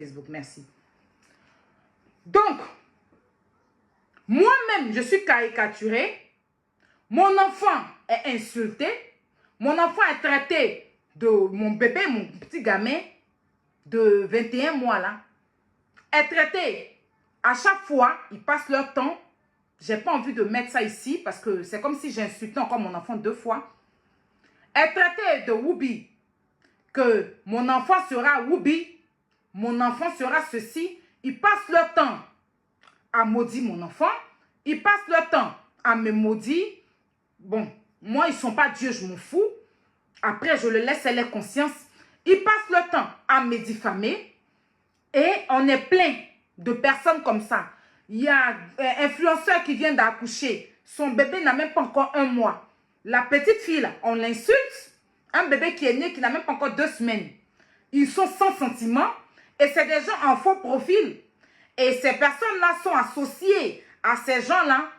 Facebook, merci. Donc, moi-même, je suis caricaturée. Mon enfant est insulté. Mon enfant est traité de mon bébé, mon petit gamin de 21 mois là. Est traité à chaque fois, ils passent leur temps. J'ai pas envie de mettre ça ici parce que c'est comme si j'insultais encore mon enfant 2 fois. Est traité de Woubi. Que mon enfant sera Woubi. Mon enfant sera ceci. Ils passent leur temps à maudire mon enfant. Ils passent leur temps à me maudire. Bon, moi, ils ne sont pas Dieu, je m'en fous. Après, je le laisse à leur conscience. Ils passent leur temps à me diffamer. Et on est plein de personnes comme ça. Il y a un influenceur qui vient d'accoucher. Son bébé n'a même pas encore 1 mois. La petite fille, là, on l'insulte. Un bébé qui est né, qui n'a même pas encore 2 semaines. Ils sont sans sentiment. Et c'est des gens en faux profil. Et ces personnes-là sont associées à ces gens-là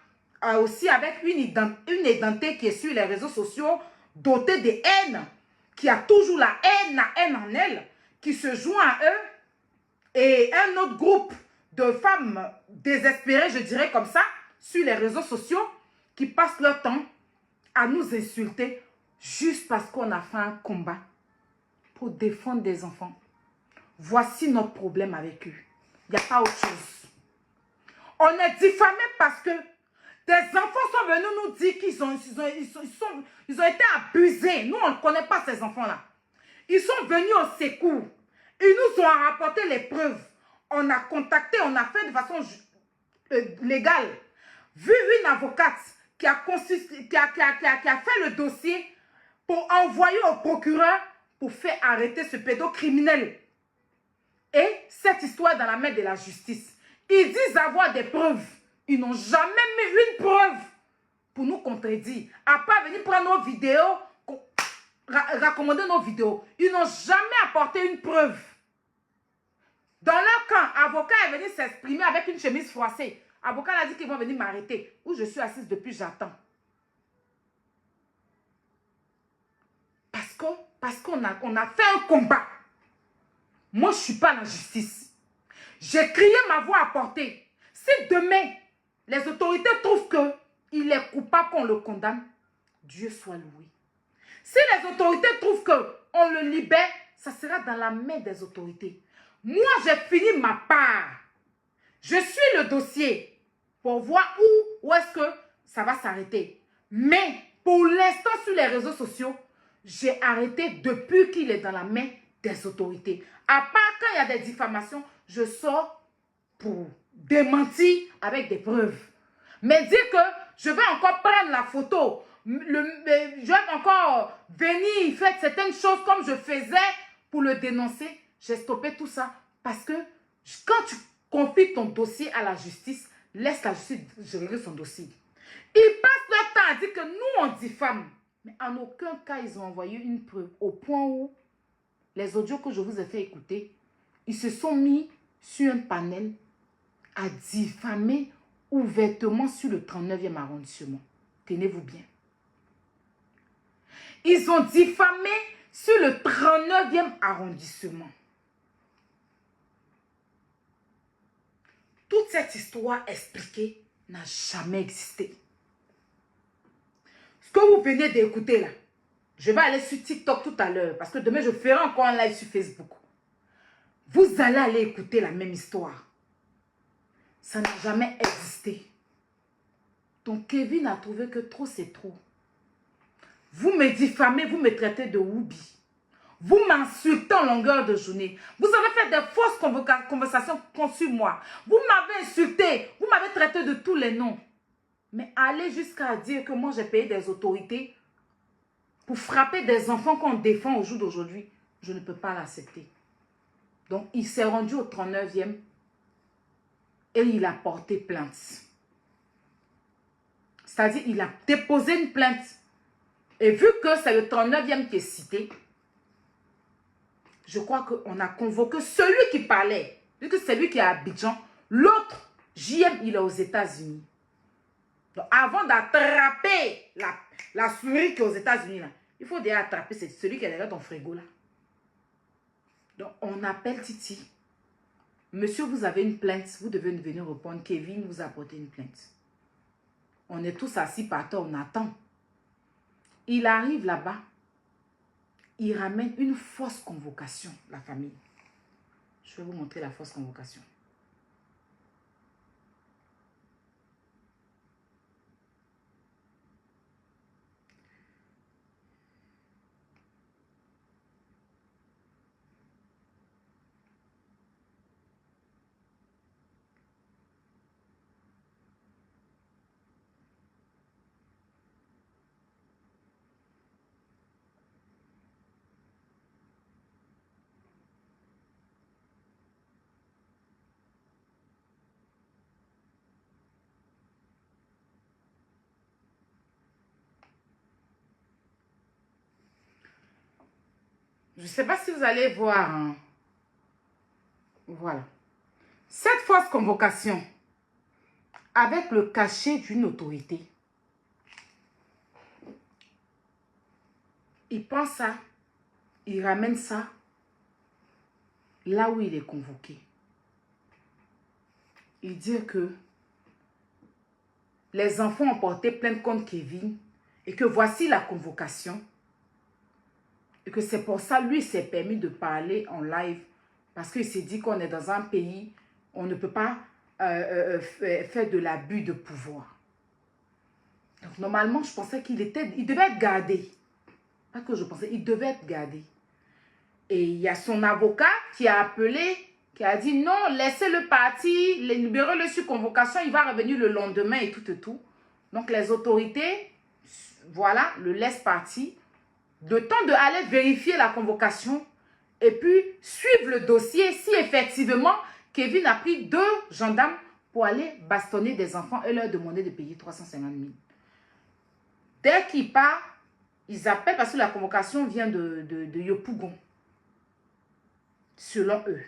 aussi avec une identité qui est sur les réseaux sociaux, dotée de haine, qui a toujours la haine en elle, qui se joint à eux. Et un autre groupe de femmes désespérées, je dirais comme ça, sur les réseaux sociaux, qui passent leur temps à nous insulter juste parce qu'on a fait un combat pour défendre des enfants. Voici notre problème avec eux. Il n'y a pas autre chose. On est diffamés parce que des enfants sont venus nous dire qu'ils ont été abusés. Nous, on ne connaît pas ces enfants-là. Ils sont venus au secours. Ils nous ont rapporté les preuves. On a contacté, on a fait de façon légale. Vu une avocate qui a fait le dossier pour envoyer au procureur pour faire arrêter ce pédocriminel. Et cette histoire est dans la main de la justice. Ils disent avoir des preuves. Ils n'ont jamais mis une preuve pour nous contredire. À part venir prendre nos vidéos, raccommoder nos vidéos. Ils n'ont jamais apporté une preuve. Dans leur camp, avocat est venu s'exprimer avec une chemise froissée. Avocat a dit qu'ils vont venir m'arrêter. Où je suis assise depuis, j'attends. Parce qu'on a fait un combat. Moi, je ne suis pas la justice. J'ai crié ma voix à porter. Si demain, les autorités trouvent qu'il est coupable, qu'on le condamne, Dieu soit loué. Si les autorités trouvent qu'on le libère, ça sera dans la main des autorités. Moi, j'ai fini ma part. Je suis le dossier pour voir où est-ce que ça va s'arrêter. Mais pour l'instant, sur les réseaux sociaux, j'ai arrêté depuis qu'il est dans la main des autorités. À part quand il y a des diffamations, je sors pour démentir avec des preuves. Mais dire que je vais encore prendre la photo, je vais encore venir faire certaines choses comme je faisais pour le dénoncer, j'ai stoppé tout ça. Parce que quand tu confies ton dossier à la justice, laisse la justice gérer son dossier. Ils passent leur temps à dire que nous, on diffame. Mais en aucun cas, ils ont envoyé une preuve. Au point où les audios que je vous ai fait écouter, ils se sont mis sur un panel à diffamer ouvertement sur le 39e arrondissement. Tenez-vous bien. Ils ont diffamé sur le 39e arrondissement. Toute cette histoire expliquée n'a jamais existé. Ce que vous venez d'écouter là, je vais aller sur TikTok tout à l'heure parce que demain je ferai encore un live sur Facebook. Vous allez aller écouter la même histoire. Ça n'a jamais existé. Donc Kevin a trouvé que trop c'est trop. Vous me diffamez, vous me traitez de Woubi. Vous m'insultez en longueur de journée. Vous avez fait des fausses conversations contre moi. Vous m'avez insulté. Vous m'avez traité de tous les noms. Mais allez jusqu'à dire que moi j'ai payé des autorités pour frapper des enfants qu'on défend au jour d'aujourd'hui. Je ne peux pas l'accepter. Donc il s'est rendu au 39e et il a porté plainte. C'est-à-dire il a déposé une plainte. Et vu que c'est le 39e qui est cité, je crois qu'on a convoqué celui qui parlait, vu que c'est lui qui est à Abidjan. L'autre, JM, il est aux États-Unis. Donc, avant d'attraper la souris qui est aux États-Unis, il faut déjà attraper celui qui est derrière ton frigo là. Donc, on appelle Titi. monsieur, vous avez une plainte, vous devez venir répondre. Kevin vous a apporté une plainte. On est tous assis par terre, on attend. Il arrive là-bas. Il ramène une fausse convocation, la famille. Je vais vous montrer la fausse convocation. Je ne sais pas si vous allez voir. Hein. Voilà. Cette fausse convocation, avec le cachet d'une autorité, il prend ça, il ramène ça là où il est convoqué. Il dit que les enfants ont porté plainte contre Kevin et que voici la convocation. Et que c'est pour ça, lui, s'est permis de parler en live. Parce qu'il s'est dit qu'on est dans un pays, on ne peut pas faire de l'abus de pouvoir. Donc, normalement, je pensais il devait être gardé. Pas que je pensais, il devait être gardé. Et il y a son avocat qui a appelé, qui a dit non, laissez-le partir, libérez-le sur convocation, il va revenir le lendemain et tout et tout. Donc, les autorités, voilà, le laissent partir. Le temps d'aller vérifier la convocation et puis suivre le dossier si effectivement Kevin a pris 2 gendarmes pour aller bastonner des enfants et leur demander de payer 350 000. Dès qu'il part, ils appellent parce que la convocation vient de Yopougon, selon eux.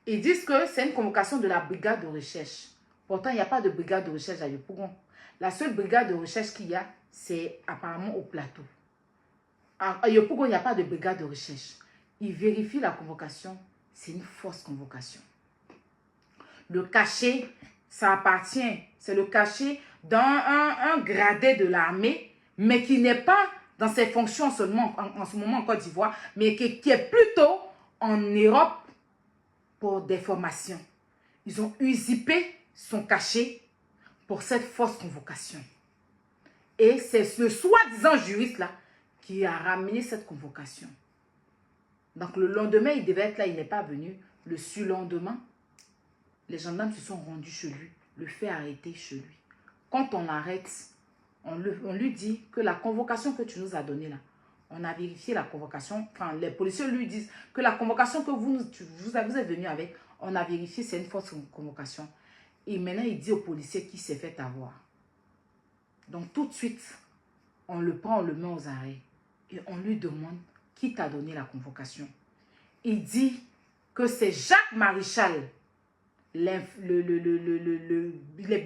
Ils disent que c'est une convocation de la brigade de recherche. Pourtant, il n'y a pas de brigade de recherche à Yopougon. La seule brigade de recherche qu'il y a, c'est apparemment au plateau. À Yopougon, il n'y a pas de brigade de recherche. Ils vérifient la convocation. C'est une fausse convocation. Le cachet, ça appartient. C'est le cachet d'un gradé de l'armée, mais qui n'est pas dans ses fonctions seulement en ce moment en Côte d'Ivoire, mais qui est plutôt en Europe pour des formations. Ils ont usurpé son cachet pour cette fausse convocation. Et c'est le soi-disant juriste là qui a ramené cette convocation. Donc le lendemain, il devait être là, il n'est pas venu. Le surlendemain, les gendarmes se sont rendus chez lui, le fait arrêter chez lui. Quand on l'arrête, on lui dit que la convocation que tu nous as donnée là, on a vérifié la convocation, enfin les policiers lui disent que la convocation que vous êtes venu avec, on a vérifié, c'est une fausse convocation. Et maintenant, il dit au policier qu'il s'est fait avoir. Donc tout de suite, on le prend, on le met aux arrêts. Et on lui demande qui t'a donné la convocation. Il dit que c'est Jacques Marichal, les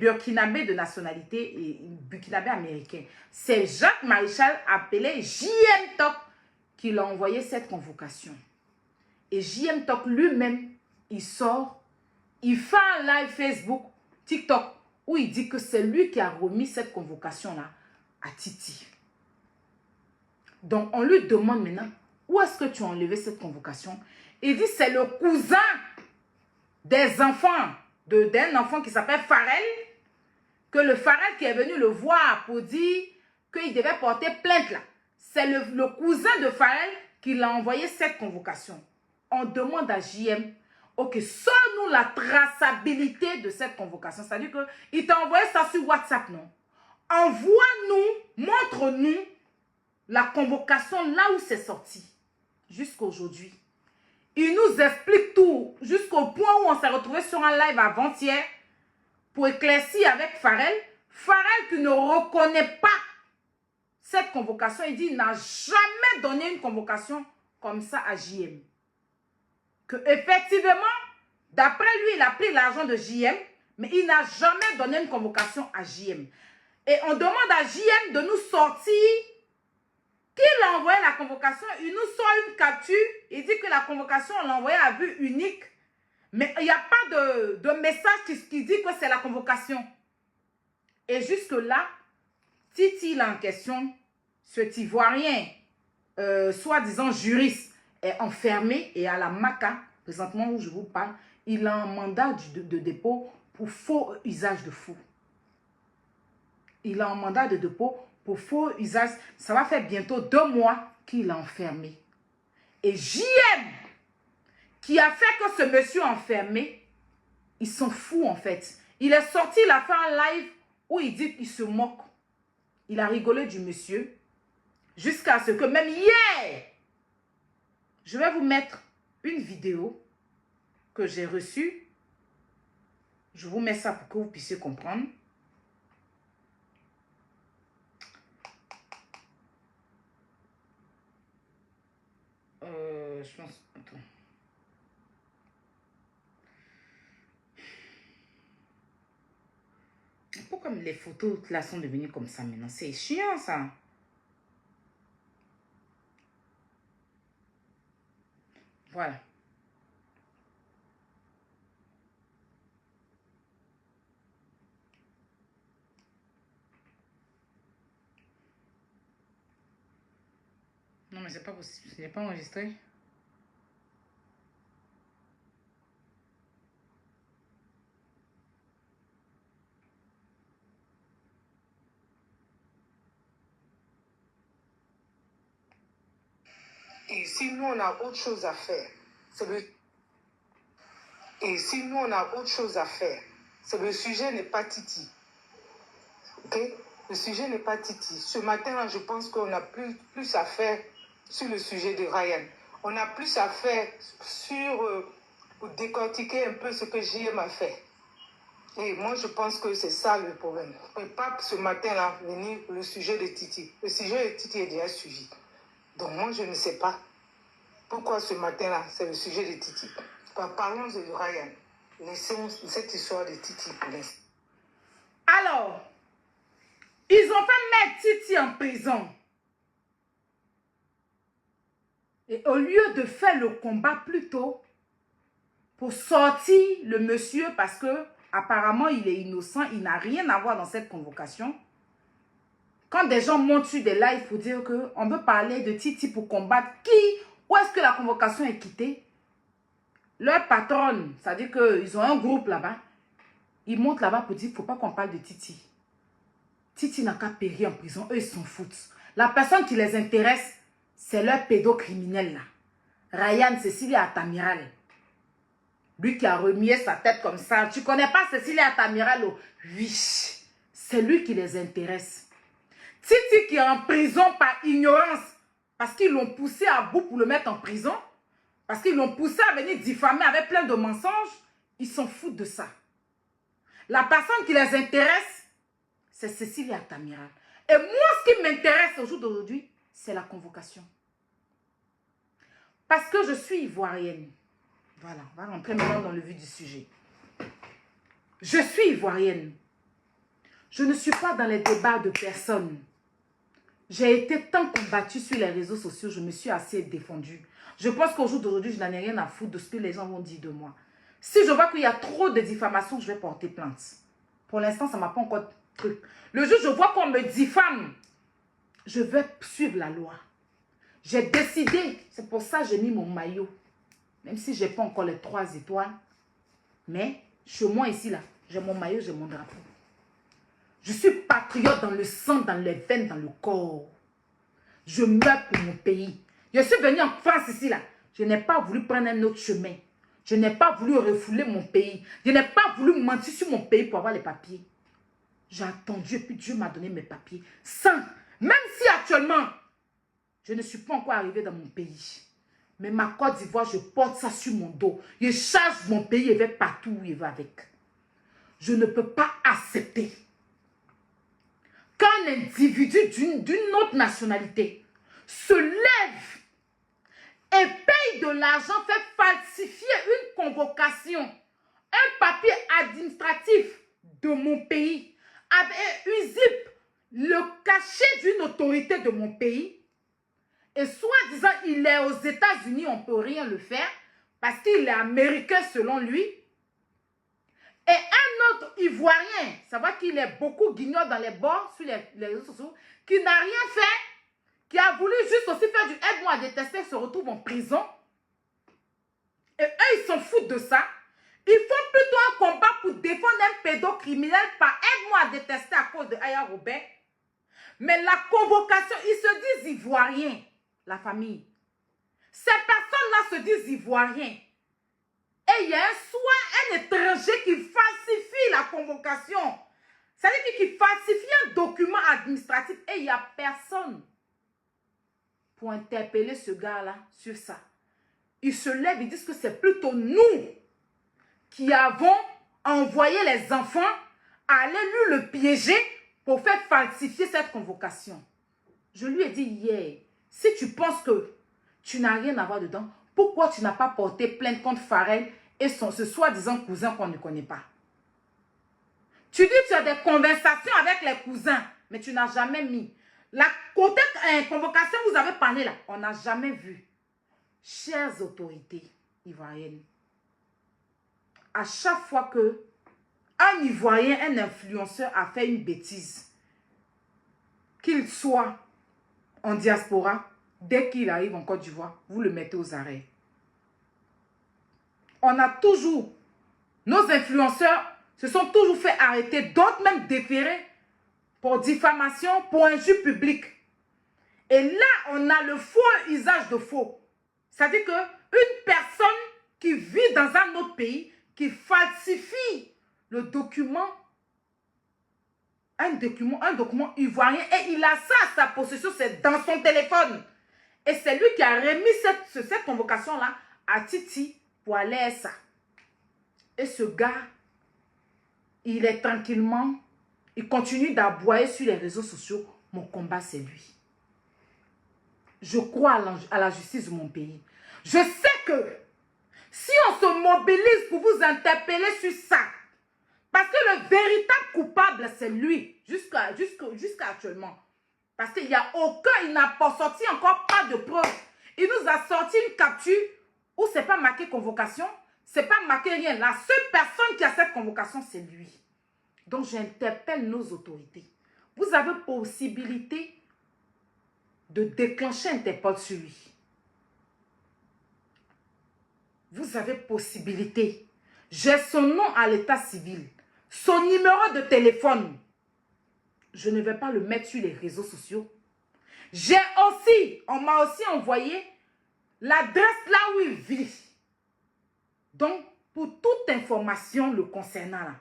Burkinabés de nationalité et Burkinabés américains. C'est Jacques Marichal appelé JM Tok qui l'a envoyé cette convocation. Et JM Tok lui-même, il sort, il fait un live Facebook, TikTok, où il dit que c'est lui qui a remis cette convocation-là à Titi. Donc, on lui demande maintenant, où est-ce que tu as enlevé cette convocation? Il dit, c'est le cousin des enfants, d'un enfant qui s'appelle Farel, que le Farel qui est venu le voir pour dire qu'il devait porter plainte là. C'est le cousin de Farel qui l'a envoyé cette convocation. On demande à JM, ok, sors-nous la traçabilité de cette convocation. C'est-à-dire qu'il t'a envoyé ça sur WhatsApp, non? Envoie-nous, montre-nous la convocation là où c'est sorti. Jusqu'à aujourd'hui. Il nous explique tout. Jusqu'au point où on s'est retrouvé sur un live avant-hier pour éclaircir avec Farel. Farel qui ne reconnaît pas cette convocation. Il dit qu'il n'a jamais donné une convocation comme ça à JM. Que effectivement, d'après lui, il a pris l'argent de JM, mais il n'a jamais donné une convocation à JM. Et on demande à JM de nous sortir qu'il a envoyé la convocation. Il nous sort une capture. Il dit que la convocation, on l'a envoyée à vue unique. Mais il n'y a pas de message qui dit que c'est la convocation. Et jusque-là, Titi, là en question, cet Ivoirien, soi-disant juriste, est enfermé et à la MACA, présentement où je vous parle, il a un mandat de dépôt pour faux usage de faux. Il a un mandat de dépôt pour faux usage. Ça va faire bientôt 2 mois qu'il est enfermé. Et JM, qui a fait que ce monsieur enfermé, ils sont fous en fait. Il est sorti, il a fait un live où il dit qu'il se moque. Il a rigolé du monsieur. Jusqu'à ce que même hier, je vais vous mettre une vidéo que j'ai reçue. Je vous mets ça pour que vous puissiez comprendre. Je pense... Attends. Pourquoi les photos là sont devenues comme ça maintenant? C'est chiant ça. Voilà. Non mais c'est pas possible. Ce n'est pas enregistré. Et si nous, on a autre chose à faire, Et si nous, on a autre chose à faire, le sujet n'est pas Titi. Ok? Le sujet n'est pas Titi. Ce matin-là, je pense qu'on a plus à faire sur le sujet de Ryan. On a plus à faire pour décortiquer un peu ce que JM a fait. Et moi, je pense que c'est ça le problème. Et pas ce matin-là, venir le sujet de Titi. Le sujet de Titi est déjà suivi. Donc moi, je ne sais pas pourquoi ce matin-là, c'est le sujet de Titi. Parlons de Ryan. Laissons cette histoire de Titi pour l'instant. Alors, ils ont fait mettre Titi en prison. Et au lieu de faire le combat plus tôt, pour sortir le monsieur, parce que apparemment il est innocent, il n'a rien à voir dans cette convocation. Quand des gens montent sur des lives pour dire qu'on veut parler de Titi pour combattre qui, où est-ce que la convocation est quittée? Leur patronne, c'est-à-dire qu'ils ont un groupe là-bas, ils montent là-bas pour dire qu'il ne faut pas qu'on parle de Titi. Titi n'a qu'à périr en prison, eux ils s'en foutent. La personne qui les intéresse, c'est leur pédocriminel là. Ryan Cecilia Atamiral. Lui qui a remué sa tête comme ça. Tu ne connais pas Cecilia Atamiral? Oh? Oui, c'est lui qui les intéresse. Titi qui est en prison par ignorance, parce qu'ils l'ont poussé à bout pour le mettre en prison, parce qu'ils l'ont poussé à venir diffamer avec plein de mensonges, ils s'en foutent de ça. La personne qui les intéresse, c'est Cecilia Atamiral. Et moi, ce qui m'intéresse au jour d'aujourd'hui, c'est la convocation. Parce que je suis ivoirienne. Voilà, on va rentrer maintenant dans le vif du sujet. Je suis ivoirienne. Je ne suis pas dans les débats de personne. J'ai été tant combattue sur les réseaux sociaux, je me suis assez défendue. Je pense qu'au jour d'aujourd'hui, je n'en ai rien à foutre de ce que les gens vont dire de moi. Si je vois qu'il y a trop de diffamation, je vais porter plainte. Pour l'instant, ça ne m'a pas encore truc. Le jour où je vois qu'on me diffame, je vais suivre la loi. J'ai décidé, c'est pour ça que j'ai mis mon maillot. Même si je n'ai pas encore les 3 étoiles. Mais chez moi ici, là, j'ai mon maillot, j'ai mon drapeau. Je suis patriote dans le sang, dans les veines, dans le corps. Je meurs pour mon pays. Je suis venue en France ici, là. Je n'ai pas voulu prendre un autre chemin. Je n'ai pas voulu refouler mon pays. Je n'ai pas voulu mentir sur mon pays pour avoir les papiers. J'ai attendu et puis Dieu m'a donné mes papiers. Sans, même si actuellement, je ne suis pas encore arrivée dans mon pays. Mais ma Côte d'Ivoire, je porte ça sur mon dos. Je charge mon pays et vais partout où il va avec. Je ne peux pas accepter qu'un individu d'une autre nationalité se lève et paye de l'argent, fait falsifier une convocation, un papier administratif de mon pays, avec UZIP, le cachet d'une autorité de mon pays, et soi-disant il est aux États-Unis, on ne peut rien le faire, parce qu'il est américain selon lui. Et un autre Ivoirien, ça va qu'il est beaucoup guignol dans les bords, sur les réseaux sociaux, qui n'a rien fait, qui a voulu juste aussi faire du aide-moi à détester, se retrouve en prison. Et eux, ils s'en foutent de ça. Ils font plutôt un combat pour défendre un pédocriminel par aide-moi à détester à cause de Aya Robert. Mais la convocation, ils se disent ivoiriens, la famille. Ces personnes-là se disent ivoiriens. Et il y a un étranger qui falsifie la convocation. C'est-à-dire qu'il falsifie un document administratif et il n'y a personne pour interpeller ce gars-là sur ça. Ils se lèvent, ils disent que c'est plutôt nous qui avons envoyé les enfants à aller lui le piéger pour faire falsifier cette convocation. Je lui ai dit hier, si tu penses que tu n'as rien à voir dedans, pourquoi tu n'as pas porté plainte contre Farel et ce soi-disant cousin qu'on ne connaît pas? Tu dis que tu as des conversations avec les cousins, mais tu n'as jamais mis. La côté convocation, vous avez parlé là, on n'a jamais vu. Chères autorités ivoiriennes, à chaque fois que un Ivoirien, un influenceur a fait une bêtise, qu'il soit en diaspora, dès qu'il arrive en Côte d'Ivoire, vous le mettez aux arrêts. On a toujours, nos influenceurs se sont toujours fait arrêter, d'autres même déférés pour diffamation, pour injure publique. Et là, on a le faux usage de faux. C'est-à-dire qu'une personne qui vit dans un autre pays, qui falsifie le document, un document ivoirien, et il a ça à sa possession, c'est dans son téléphone. Et c'est lui qui a remis cette convocation-là à Titi pour aller à ça. Et ce gars, il est tranquillement, il continue d'aboyer sur les réseaux sociaux. Mon combat, c'est lui. Je crois à la justice de mon pays. Je sais que si on se mobilise pour vous interpeller sur ça, parce que le véritable coupable, c'est lui, jusqu'à actuellement. Parce qu'il n'y a aucun, il n'a pas sorti encore pas de preuves. Il nous a sorti une capture où ce n'est pas marqué convocation, ce n'est pas marqué rien. La seule personne qui a cette convocation, c'est lui. Donc, j'interpelle nos autorités. Vous avez possibilité de déclencher Interpol sur lui. Vous avez possibilité. J'ai son nom à l'état civil, son numéro de téléphone. Je ne vais pas le mettre sur les réseaux sociaux. J'ai aussi, on m'a aussi envoyé l'adresse là où il vit. Donc, pour toute information le concernant là,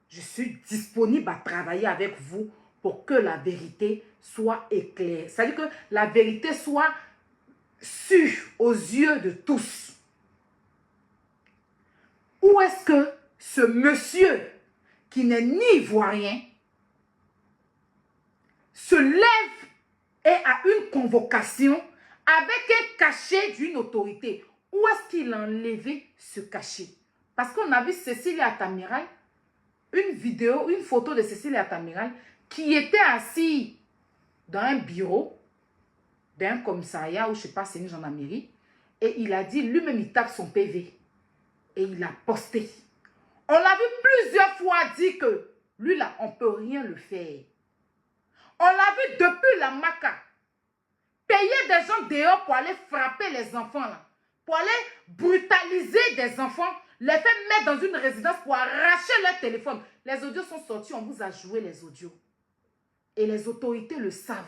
je suis disponible à travailler avec vous pour que la vérité soit éclairée. C'est-à-dire que la vérité soit sûre aux yeux de tous. Où est-ce que ce monsieur, qui n'est ni ivoirien, se lève et a une convocation avec un cachet d'une autorité? Où est-ce qu'il a enlevé ce cachet? Parce qu'on a vu Cécile Atamiral, une vidéo, une photo de Cécile Atamiral qui était assise dans un bureau d'un commissariat ou je ne sais pas, c'est une gendarmerie. Et il a dit, lui-même, il tape son PV. Et il a posté. On l'a vu plusieurs fois dire que lui, là, on ne peut rien le faire. On l'a vu depuis la Maca. Payer des gens dehors pour aller frapper les enfants, là. Pour aller brutaliser des enfants, les faire mettre dans une résidence pour arracher leur téléphone. Les audios sont sortis, on vous a joué les audios. Et les autorités le savent.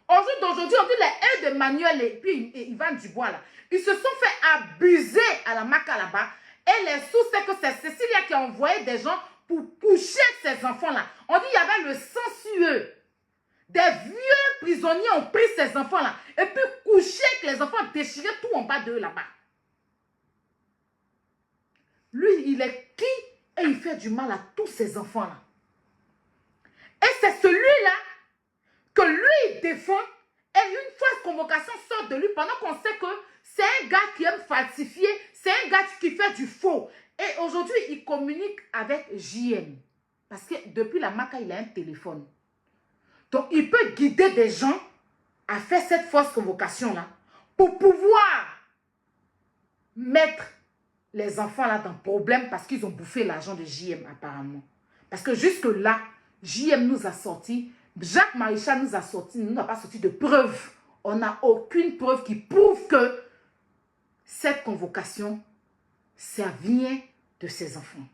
Au jour d'aujourd'hui, on dit les aides de Manuel et puis Ivan Dubois, là, ils se sont fait abuser à la Maca là-bas. Et les sous, c'est que c'est Cécilia qui a envoyé des gens pour coucher ces enfants-là. On dit qu'il y avait le sang sur eux. Des vieux prisonniers ont pris ces enfants-là et puis couché avec les enfants, déchiré tout en bas d'eux là-bas. Lui, il est qui et il fait du mal à tous ces enfants-là. Et c'est celui-là que lui il défend et une fausse convocation sort de lui pendant qu'on sait que c'est un gars qui aime falsifier, c'est un gars qui fait du faux. Et aujourd'hui, il communique avec JM. Parce que depuis la Maca, il a un téléphone. Donc, il peut guider des gens à faire cette fausse convocation-là pour pouvoir mettre les enfants là dans problème parce qu'ils ont bouffé l'argent de JM apparemment. Parce que jusque-là, JM nous a sorti, Jacques Marichal nous a sorti, nous n'a pas sorti de preuves. On n'a aucune preuve qui prouve que cette convocation, ça vient de ses enfants.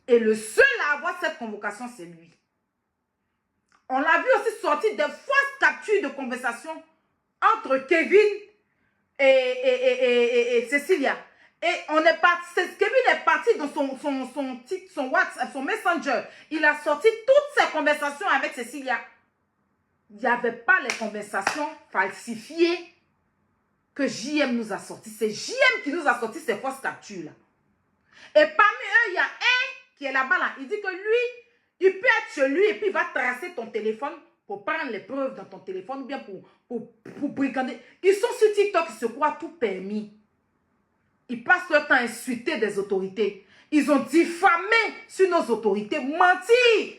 Et le seul à avoir cette convocation, c'est lui. On l'a vu aussi sortir des fausses captures de conversation entre Kevin et Cecilia. Et on est parti, Kevin est parti dans son WhatsApp, son Messenger. Il a sorti toutes ses conversations avec Cecilia. Il n'y avait pas les conversations falsifiées que JM nous a sorties. C'est JM qui nous a sorti ces fausses captures-là. Et parmi eux, il y a un qui est là-bas, là. Il dit que lui, il peut être chez lui et puis il va tracer ton téléphone pour prendre les preuves dans ton téléphone ou bien pour brigander. Ils sont sur TikTok, ils se croient tout permis. Ils passent leur temps à insulter des autorités. Ils ont diffamé sur nos autorités, menti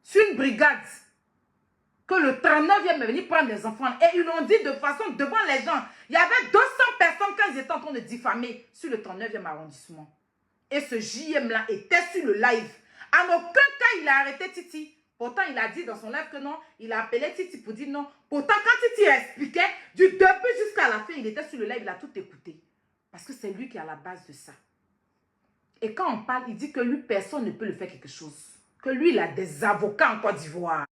sur une brigade. Que le 39e est venu prendre les enfants. Et ils l'ont dit de façon devant les gens. Il y avait 200 personnes quand ils étaient en train de diffamer sur le 39e arrondissement. Et ce JM-là était sur le live. En aucun cas, il a arrêté Titi. Pourtant, il a dit dans son live que non. Il a appelé Titi pour dire non. Pourtant, quand Titi expliquait, du début jusqu'à la fin, il était sur le live, il a tout écouté. Parce que c'est lui qui est à la base de ça. Et quand on parle, il dit que lui, personne ne peut le faire quelque chose. Que lui, il a des avocats en Côte d'Ivoire.